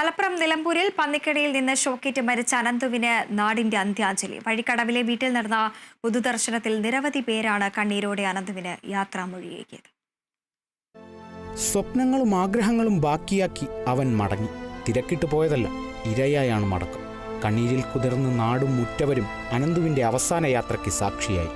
മലപ്പുറം നിലമ്പൂരിൽ പന്നിക്കടിയിൽ നിന്ന് ഷോക്കേറ്റ് മരിച്ച അനന്തുവിന് നാടിന്റെ അന്ത്യാഞ്ജലി. വഴിക്കടവിലെ വീട്ടിൽ നടന്ന പൊതുദർശനത്തിൽ നിരവധി പേരാണ് കണ്ണീരോടെ അനന്തുവിന് യാത്രാമൊഴിയേകിയത്. സ്വപ്നങ്ങളും ആഗ്രഹങ്ങളും ബാക്കിയാക്കി അവൻ മടങ്ങി. തിരക്കിട്ട് പോയതല്ല, ഇരയായാണ് മടക്കം. കണ്ണീരിൽ കുതിർന്ന് നാടും മുറ്റവരും അനന്തുവിന്റെ അവസാന യാത്രയ്ക്ക് സാക്ഷിയായി.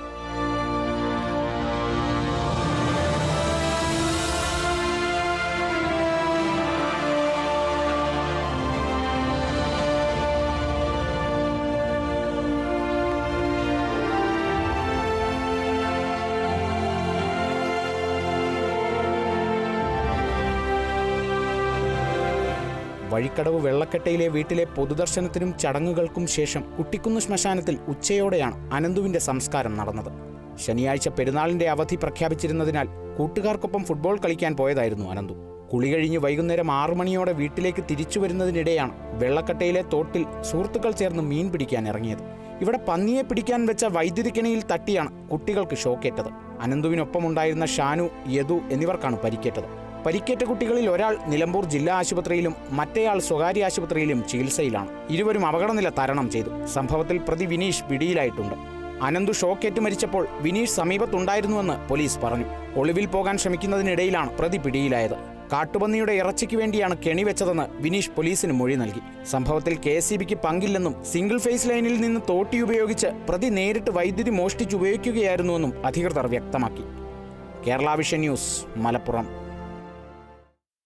വഴിക്കടവ് വെള്ളക്കെട്ടയിലെ വീട്ടിലെ പൊതുദർശനത്തിനും ചടങ്ങുകൾക്കും ശേഷം കുട്ടിക്കുന്ന് ശ്മശാനത്തിൽ ഉച്ചയോടെയാണ് അനന്തുവിന്റെ സംസ്കാരം നടന്നത്. ശനിയാഴ്ച പെരുന്നാളിന്റെ അവധി പ്രഖ്യാപിച്ചിരുന്നതിനാൽ കൂട്ടുകാർക്കൊപ്പം ഫുട്ബോൾ കളിക്കാൻ പോയതായിരുന്നു അനന്തു. കുളി കഴിഞ്ഞ് വൈകുന്നേരം 6 മണിയോടെ വീട്ടിലേക്ക് തിരിച്ചു വരുന്നതിനിടെയാണ് വെള്ളക്കെട്ടയിലെ തോട്ടിൽ സുഹൃത്തുക്കൾ ചേർന്ന് മീൻ പിടിക്കാൻ ഇറങ്ങിയത്. ഇവിടെ പന്നിയെ പിടിക്കാൻ വെച്ച വൈദ്യുതി കെണിയിൽ തട്ടിയാണ് കുട്ടികൾക്ക് ഷോക്കേറ്റത്. അനന്തുവിനൊപ്പമുണ്ടായിരുന്ന ഷാനു, യദു എന്നിവർക്കാണ് പരിക്കേറ്റത്. പരിക്കേറ്റ കുട്ടികളിൽ ഒരാൾ നിലമ്പൂർ ജില്ലാ ആശുപത്രിയിലും മറ്റേയാൾ സ്വകാര്യ ആശുപത്രിയിലും ചികിത്സയിലാണ്. ഇരുവരും അപകടനില തരണം ചെയ്തു. സംഭവത്തിൽ പ്രതി വിനീഷ് പിടിയിലായിട്ടുണ്ട്. അനന്തു ഷോക്കേറ്റ് മരിച്ചപ്പോൾ വിനീഷ് സമീപത്തുണ്ടായിരുന്നുവെന്ന് പോലീസ് പറഞ്ഞു. ഒളിവിൽ പോകാൻ ശ്രമിക്കുന്നതിനിടയിലാണ് പ്രതി പിടിയിലായത്. കാട്ടുപന്നിയുടെ ഇറച്ചിക്ക് വേണ്ടിയാണ് കെണിവെച്ചതെന്ന് വിനീഷ് പോലീസിന് മൊഴി നൽകി. സംഭവത്തിൽ KSEBിക്ക് പങ്കില്ലെന്നും സിംഗിൾ ഫേസ് ലൈനിൽ നിന്ന് തോട്ടി ഉപയോഗിച്ച് പ്രതി നേരിട്ട് വൈദ്യുതി മോഷ്ടിച്ചുപയോഗിക്കുകയായിരുന്നുവെന്നും അധികൃതർ വ്യക്തമാക്കി. Kerala vision news, Malappuram.